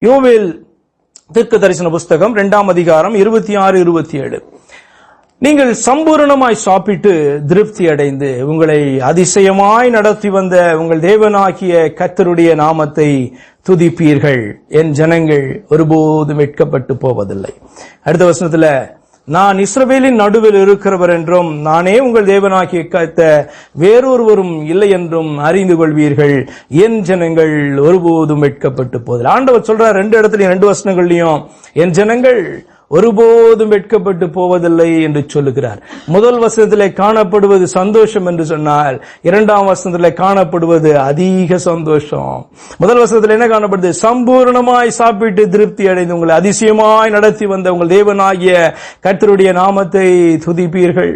யோவேல் தீர்க்க தரிசன புஸ்தகம் 2ஆம் அதிகாரம் 26, 27. நீங்கள் சம்பூரணமாய் சாப்பிட்டு திருப்தி அடைந்து உங்களை அதிசயமாய் நடத்தி வந்த உங்கள் தேவனாகிய கர்த்தருடைய நாமத்தை துதிப்பீர்கள். என் ஜனங்கள் ஒருபோதும் வெட்கப்பட்டு போவதில்லை. அடுத்த வசனத்துல, நான் இஸ்ரவேலின் நடுவில் இருக்கிறவர் என்றும் நானே உங்கள் தேவனாகிய கர்த்தர் வேறொருவரும் இல்லை என்றும் அறிந்து கொள்வீர்கள். என் ஜனங்கள் ஒருபோதும் வெட்கப்பட்டு போவதில்லை. ஆண்டவர் சொல்றார் 2 இடத்துலயும் 2 வசனங்கள்லயும் என் ஜனங்கள் ஒருபோதும் வெட்கப்பட்டு போவதில்லை என்று சொல்லுகிறார். முதல் வசனத்திலே காணப்படுவது சந்தோஷம் என்று சொன்னால், 2ஆம் வசனத்திலே காணப்படுவது அதிக சந்தோஷம். முதல் வசனத்தில் என்ன காணப்படுது? சம்பூர்ணமாய் சாப்பிட்டு திருப்தி அடைந்து உங்களை அதிசயமாய் நடத்தி வந்த உங்கள் தேவனாகிய கர்த்தருடைய நாமத்தை துதிப்பீர்கள்.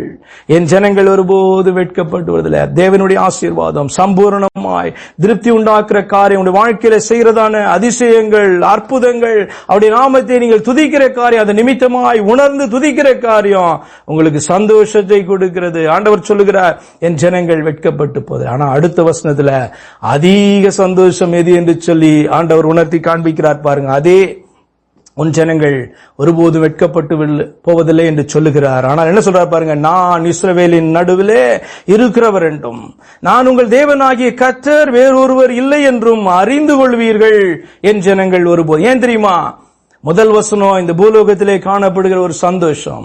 என் ஜனங்கள் ஒருபோதும் வெட்கப்படுவதில்லை. தேவனுடைய ஆசீர்வாதம் சம்பூர்ணமாய் திருப்தி உண்டாக்குற காரியம், உங்களுடைய வாழ்க்கையில செய்யறதான அதிசயங்கள், அற்புதங்கள், அவருடைய நாமத்தை நீங்கள் துதிக்கிற காரியம், அதை நிமித்தமாய் உணர்ந்து துதிக்கிற காரியம் உங்களுக்கு சந்தோஷத்தை கொடுக்கிறது. ஆண்டவர் சொல்லுகிறார் என் ஜனங்கள் வெட்கப்பட்டு போது. ஆனா அடுத்த வசனத்துல அதிக சந்தோஷம் எது என்று சொல்லி ஆண்டவர் உணர்த்தி காண்பிக்கிறார் பாருங்க. அதே உன் ஜனங்கள் ஒருபோதும் வெட்கப்பட்டு போவதில்லை என்று சொல்லுகிறார். ஆனால் என்ன சொல்றார் பாருங்க, நான் இஸ்ரவேலின் நடுவிலே இருக்கிறவர் என்றும் நான் உங்கள் தேவனாகிய கர்த்தர் வேறொருவர் இல்லை என்றும் அறிந்து கொள்வீர்கள். என் ஜனங்கள் ஒருபோது. ஏன் தெரியுமா? முதல் வசனம் இந்த பூலோகத்திலே காணப்படுகிற ஒரு சந்தோஷம்,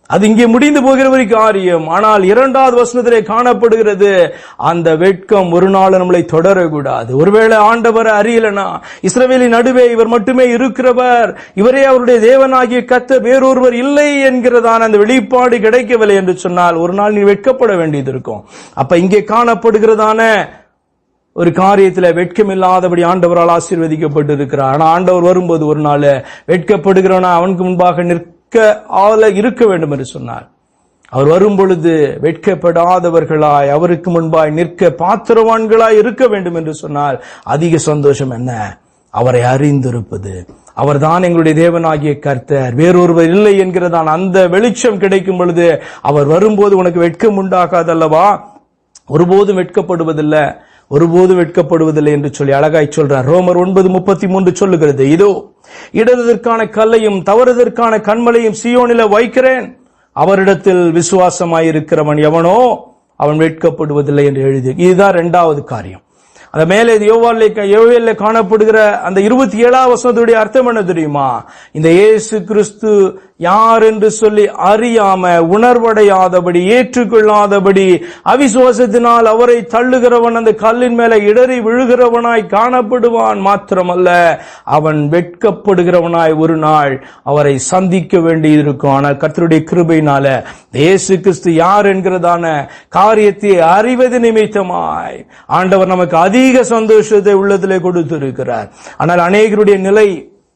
அது இங்கே முடிந்து போகிற ஒரு காரியம். ஆனால் 2வது வசனத்திலே காணப்படுகிறது அந்த வெட்கம் ஒரு நாள் நம்மளை தொடரக்கூடாது. ஒருவேளை ஆண்டவரை அறியலனா, இஸ்ரவேலின் நடுவே இவர் மட்டுமே இருக்கிறவர், இவரே அவருடைய தேவனாகிய கர்த்தர் வேறொருவர் இல்லை என்கிறதான அந்த வெளிப்பாடு கிடைக்கவில்லை என்று சொன்னால் ஒரு நாள் நீ வெட்கப்பட வேண்டியது இருக்கும். அப்ப இங்கே காணப்படுகிறதான ஒரு காரியத்துல வெட்கம் இல்லாதபடி ஆண்டவரால் ஆசீர்வதிக்கப்பட்டு இருக்கிறார். ஆனா ஆண்டவர் வரும்போது ஒரு நாள் வெட்கப்படுகிறவனா அவனுக்கு முன்பாக நிற்க இருக்க வேண்டும் என்று சொன்னார். அவர் வரும் பொழுது வெட்கப்படாதவர்களாய் அவருக்கு முன்பாய் நிற்க பாத்திரவான்களாய் இருக்க வேண்டும் என்று சொன்னால் அதிக சந்தோஷம் என்ன? அவரை அறிந்திருப்பது. அவர் தான் எங்களுடைய தேவனாகிய கர்த்தர், வேறொருவர் இல்லை என்கிறதான் அந்த வெளிச்சம் கிடைக்கும் பொழுது அவர் வரும்போது உனக்கு வெட்கம் உண்டாகாதல்லவா? ஒருபோதும் வெட்கப்படுவதில்லை, ஒருபோதும் வெட்கப்படுவதில்லை என்று சொல்லி அழகாய் சொல்றார். ரோமர் 9:33 சொல்லுகிறது, இதோ இடதற்கான கல்லையும் தவறுதற்கான கண்மலையும் சீயோனில வைக்கிறேன், அவரிடத்தில் விசுவாசமாயிருக்கிறவன் எவனோ அவன் வெட்கப்படுவதில்லை என்று எழுதி. இதுதான் 2வது காரியம். அந்த மேலே யோவேல்ல காணப்படுகிற அந்த 27ஆம் வசனத்துடைய அர்த்தம் என்ன தெரியுமா? இந்த இயேசு கிறிஸ்து யார் என்று சொல்லி அறியாம, உணர்வடையாதபடி, ஏற்றுக்கொள்ளாதபடி அவிசுவாசத்தினால் அவரை தள்ளுகிறவன் அந்த கல்லின் மேல இடறி விழுகிறவனாய் காணப்படுவான். மாத்திரமல்ல, அவன் வெட்கப்படுகிறவனாய் ஒரு நாள் அவரை சந்திக்க வேண்டியிருக்கும். ஆனால் கர்த்தருடைய கிருபையினால இயேசு கிறிஸ்து யார் என்கிறதான காரியத்தை அறிவது நிமித்தமாய் ஆண்டவர் நமக்கு அதிக சந்தோஷத்தை உள்ளத்திலே கொடுத்திருக்கிறார். ஆனால் அநேகருடைய நிலை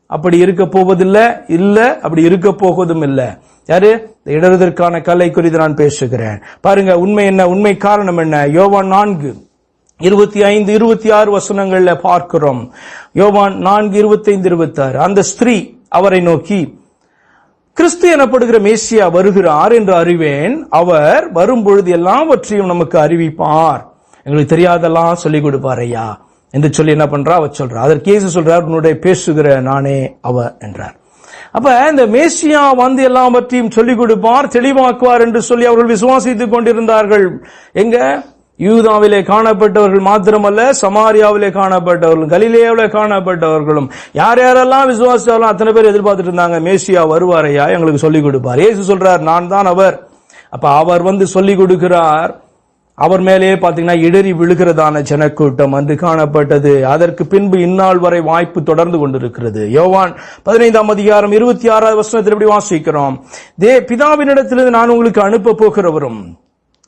அப்படி இருக்க போவதில்லை, இல்ல அப்படி இருக்க போவதும் இல்லை. யாரு? இடறுவதற்கான கல்லை குறித்து நான் பேசுகிறேன். பாருங்க, உண்மை என்ன? உண்மை காரணம் என்ன? யோவான் 4:25, 26 வசனங்கள்ல பார்க்கிறோம். யோவான் 4:25, 26 அந்த ஸ்திரீ அவரை நோக்கி, கிறிஸ்து எனப்படுகிற மேசியா வருகிறார் என்று அறிவேன், அவர் வரும்பொழுது எல்லாவற்றையும் நமக்கு அறிவிப்பார், எங்களுக்கு தெரியாதெல்லாம் சொல்லிக் கொடுப்பார் ஐயா என்று சொல்லி என்ன பண்றா? அவர் சொல்றா. அதற்கு இயேசு சொல்றார், உன்னுடைய பேசுகிற நானே அவர் என்றார். அப்ப இந்த மேசியா வந்து எல்லாவற்றையும் சொல்லிக் கொடுப்பார், தெளிவாக்குவார் என்று சொல்லி அவர்கள் விசுவாசித்துக் கொண்டிருந்தார்கள். எங்க? யூதாவிலே காணப்பட்டவர்கள் மாத்திரமல்ல, சமாரியாவிலே காணப்பட்டவர்களும் கலிலேயாவிலே காணப்பட்டவர்களும் யார் யாரெல்லாம் விசுவாசித்தாலும் அத்தனை பேர் எதிர்பார்த்துட்டு இருந்தாங்க, மேசியா வருவாரையா, எங்களுக்கு சொல்லிக் கொடுப்பார். இயேசு சொல்றார், நான் தான் அவர். அப்ப அவர் வந்து சொல்லிக் கொடுக்கிறார். அவர் மேலேயே பாத்தீங்கன்னா இடறி விழுகிறதான ஜனக்கூட்டம் அன்று காணப்பட்டது. அதற்கு பின்பு இந்நாள் வரை வாய்ப்பு தொடர்ந்து கொண்டிருக்கிறது. யோவான் 15ஆம் அதிகாரம் 26ஆவது வசனத்தில் எப்படி வாசிக்கிறோம்? பிதாவினிடத்திலிருந்து நான் உங்களுக்கு அனுப்ப போகிறவரும்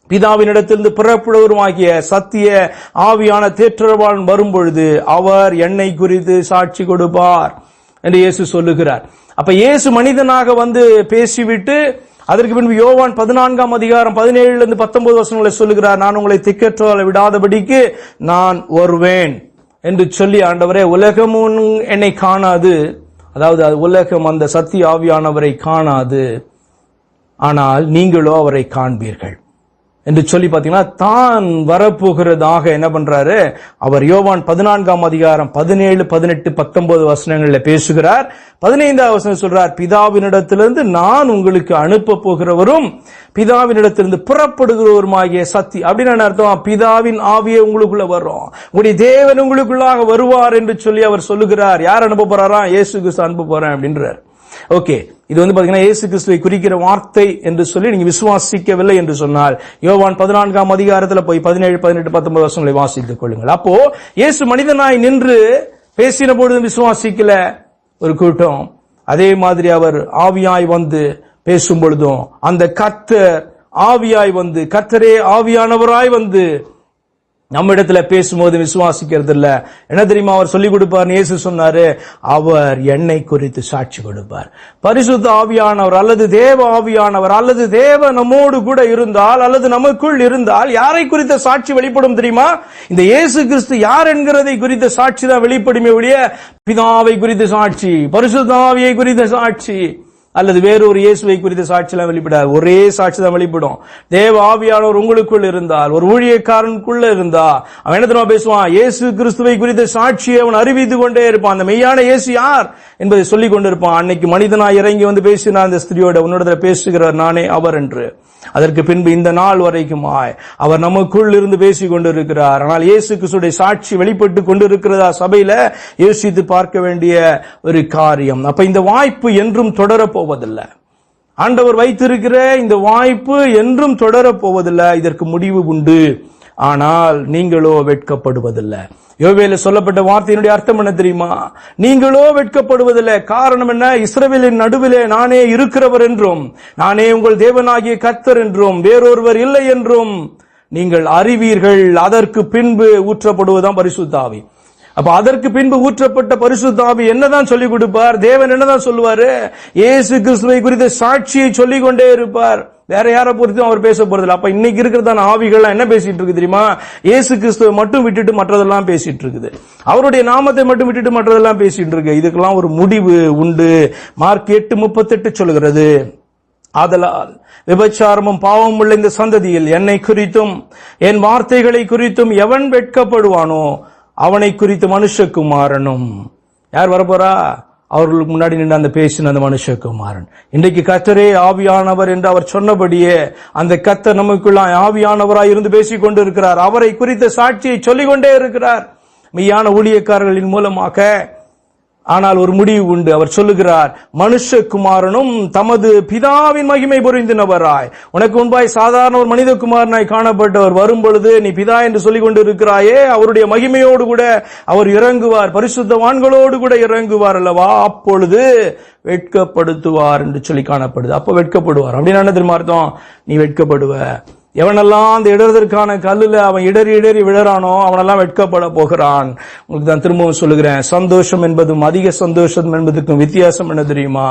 பிதாவினிடத்திலிருந்து புறப்படுவருமாகிய சத்திய ஆவியான தேற்றரவாளன் வரும்பொழுது அவர் என்னை குறித்து சாட்சி கொடுப்பார் என்று இயேசு சொல்லுகிறார். அப்ப இயேசு மனிதனாக வந்து பேசிவிட்டு அதற்கு பின்பு யோவான் 14ஆம் அதிகாரம் 17-19 வசனங்களை சொல்லுகிறார், நான் உங்களை திக்கற்ற விடாதபடிக்கு நான் வருவேன் என்று சொல்லி, ஆண்டவரே உலகமும் என்னை காணாது, அதாவது உலகம் அந்த சத்திய ஆவியானவரை காணாது, ஆனால் நீங்களோ அவரை காண்பீர்கள் என்று சொல்லி பாத்தீங்கன்னா தான் வரப்போகிறதாக என்ன பண்றாரு அவர் யோவான் 14ஆம் அதிகாரம் 17, 18, 19 வசனங்கள்ல பேசுகிறார். 15ஆவது வசனம் சொல்றார், பிதாவினிடத்திலிருந்து நான் உங்களுக்கு அனுப்ப போகிறவரும் பிதாவினிடத்திலிருந்து புறப்படுகிறவருமாகிய சத்தி. அப்படின்னு என்ன அர்த்தம்? பிதாவின் ஆவியே உங்களுக்குள்ள வரும், உங்களுடைய தேவன் உங்களுக்குள்ளாக வருவார் என்று சொல்லி அவர் சொல்லுகிறார். யார் அனுப்ப போறாரா? இயேசு கிறிஸ்து அனுப்ப போறேன் அப்படின்றார். ஓகே, இது பாத்தீங்கன்னா இயேசு கிறிஸ்துவை குறிக்கிற வார்த்தை என்று சொல்லி நீங்க விசுவாசிக்கவில்லை என்று சொன்னால் யோவான் 14ஆம் அதிகாரத்துல போய் 17, 18, 19 வசனங்களை வாசித்துக் கொள்ளுங்கள். அப்போ இயேசு மனிதனாய் நின்று பேசின பொழுது விசுவாசிக்கல ஒரு கூட்டம், அதே மாதிரி அவர் ஆவியாய் வந்து பேசும் பொழுதும் அந்த கர்த்தர் ஆவியாய் வந்து, கர்த்தரே ஆவியானவராய் வந்து நம்ம இடத்துல பேசும்போது விசுவாசிக்கிறது இல்ல. என்ன தெரியுமா அவர் சொல்லிக் கொடுப்பார்? இயேசு சொன்னாரு, அவர் என்னை குறித்து சாட்சி கொடுப்பார். பரிசுத்த ஆவியானவர் அல்லது தேவ ஆவியானவர் அல்லது தேவ நம்மோடு கூட இருந்தால் அல்லது நமக்குள் இருந்தால் யாரை குறித்த சாட்சி வெளிப்படும் தெரியுமா? இந்த இயேசு கிறிஸ்து யார் என்கிறதை குறித்த சாட்சி தான் வெளிப்படுமே ஒழிய பிதாவை குறித்த சாட்சி, பரிசுத்த ஆவியை குறித்த சாட்சி அல்லது வேறொரு இயேசுவை குறித்த சாட்சியெல்லாம் வெளிப்படாது. ஒரே சாட்சி தான் வெளிப்படும். தேவ ஆவியானவர் உங்களுக்குள் இருந்தால், ஒரு ஊழியக்காரனுக்குள்ள இருந்தா அவன் என்ன தெரியுமா பேசுவான்? இயேசு கிறிஸ்துவை குறித்த சாட்சியை அவன் அறிவித்துக் கொண்டே இருப்பான். அந்த மெய்யான இயேசு யார் என்பதை சொல்லிக் கொண்டிருப்பான். அன்னைக்கு மனிதனாய் இறங்கி வந்து பேசினான் அந்த ஸ்திரியோட, உன்னோட பேசுகிறார் நானே அவர் என்று. அதற்கு பின்பு இந்த நாள் வரைக்குமாய் அவர் நமக்குள் இருந்து பேசிக் கொண்டிருக்கிறார். ஆனால் இயேசு கிறிஸ்துடைய சாட்சி வெளிப்பட்டு கொண்டிருக்கிறதா சபையில? யோசித்து பார்க்க வேண்டிய ஒரு காரியம். அப்ப இந்த வாய்ப்பு என்றும் தொடரப்போவதில்லை. ஆண்டவர் வைத்திருக்கிற இந்த வாய்ப்பு என்றும் தொடரப்போவதில்லை. இதற்கு முடிவு உண்டு. ஆனால் நீங்களோ வெட்கப்படுவதில்லை. யோவேல சொல்லப்பட்ட வார்த்தையினுடைய அர்த்தம் என்ன தெரியுமா? நீங்களோ வெட்கப்படுவதில்லை. காரணம் என்ன? இஸ்ரவேலின் நடுவிலே நானே இருக்கிறவர் என்றும் நானே உங்கள் தேவனாகிய கர்த்தர் என்றும் வேறொருவர் இல்லை என்றும் நீங்கள் அறிவீர்கள். அதற்கு பின்பு ஊற்றப்படுவதுதான் பரிசுத்த ஆவி. அப்ப அதற்கு பின்பு ஊற்றப்பட்ட பரிசுத்த ஆவி என்னதான் சொல்லிக் கொடுப்பார்? தேவன் என்னதான் சொல்லுவாரு? இயேசு கிறிஸ்துவை குறித்த சாட்சியை சொல்லிக் கொண்டே இருப்பார். வேற யாரை பொறுத்தும் அவர் பேச போறதில்லை. அப்ப இன்னைக்கு இருக்கிறதான ஆவிகள்லாம் என்ன பேசிட்டு இருக்கு தெரியுமா? இயேசு கிறிஸ்துவை மட்டும் விட்டுட்டு மற்றதெல்லாம் பேசிட்டு இருக்குது. அவருடைய நாமத்தை மட்டும் விட்டுட்டு மற்றதெல்லாம் பேசிட்டு இருக்கு. இதுக்கெல்லாம் ஒரு முடிவு உண்டு. மார்க் 8:38 சொல்கிறது, ஆதலால் விபச்சாரமும் பாவம் உள்ள இந்த சந்ததியில் என்னை குறித்தும் என் வார்த்தைகளை குறித்தும் எவன் வெட்கப்படுவானோ அவனை குறித்து மனுஷகுமாரனும். யார் வரப்போறா? அவர்களுக்கு முன்னாடி நின்று அந்த பேசின அந்த மனுஷகுமாரன். இன்றைக்கு கர்த்தரே ஆவியானவர் என்று அவர் சொன்னபடியே அந்த கர்த்தர் நமக்குள்ள ஆவியானவராய் இருந்து பேசிக் கொண்டு இருக்கிறார். அவரை குறித்த சாட்சியை சொல்லிக் கொண்டே இருக்கிறார் மெய்யான ஊழியக்காரர்களின் மூலமாக. ஆனால் ஒரு முடிவு உண்டு. அவர் சொல்லுகிறார், மனுஷகுமாரனும் தமது பிதாவின் மகிமை பொருந்தினவராய். உனக்கு முன்பாய் சாதாரண ஒரு மனித குமாரனாய் காணப்பட்டவர் வரும் பொழுது நீ பிதா என்று சொல்லிக் கொண்டு இருக்கிறாயே, அவருடைய மகிமையோடு கூட அவர் இறங்குவார், பரிசுத்தவான்களோடு கூட இறங்குவார் அல்லவா? அப்பொழுது வெட்கப்படுத்துவார் என்று சொல்லி காணப்படுது. அப்ப வெட்கப்படுவார் அப்படின்னு என்ன தெரியுமா அர்த்தம்? நீ வெட்கப்படுவ. எவனெல்லாம் அந்த இடறதற்கான கல்லுல அவன் இடறி விழறானோ அவனெல்லாம் வெட்கப்பட போகிறான். உங்களுக்கு தான் திரும்பவும் சொல்லுகிறேன், சந்தோஷம் என்பதும் அதிக சந்தோஷம் என்பதுக்கும் வித்தியாசம் என்ன தெரியுமா?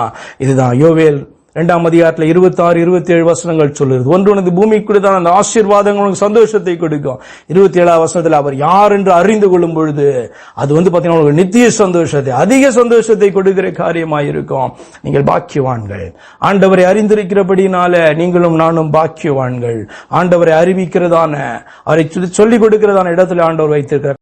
இதுதான் யோவேல் 2ஆம் அதிகாரத்துல 26, 27 வசனங்கள் சொல்லுது. ஒன்று, உனக்கு பூமிக்குள்ள தான் அந்த ஆசீர்வாதங்கள் உனக்கு சந்தோஷத்தை கொடுக்கும். 27ஆம் வசனத்துல அவர் யார் என்று அறிந்து கொள்ளும் பொழுது அது பாத்தீங்கன்னா உங்களுக்கு நித்திய சந்தோஷத்தை, அதிக சந்தோஷத்தை கொடுக்கிற காரியமாயிருக்கும். நீங்கள் பாக்கியவான்கள். ஆண்டவரை அறிந்திருக்கிறபடினால நீங்களும் நானும் பாக்கியவான்கள். ஆண்டவரை அறிவிக்கிறதான, அவரை சொல்லிக் கொடுக்கிறதான இடத்துல ஆண்டவர் வைத்திருக்கிறார்.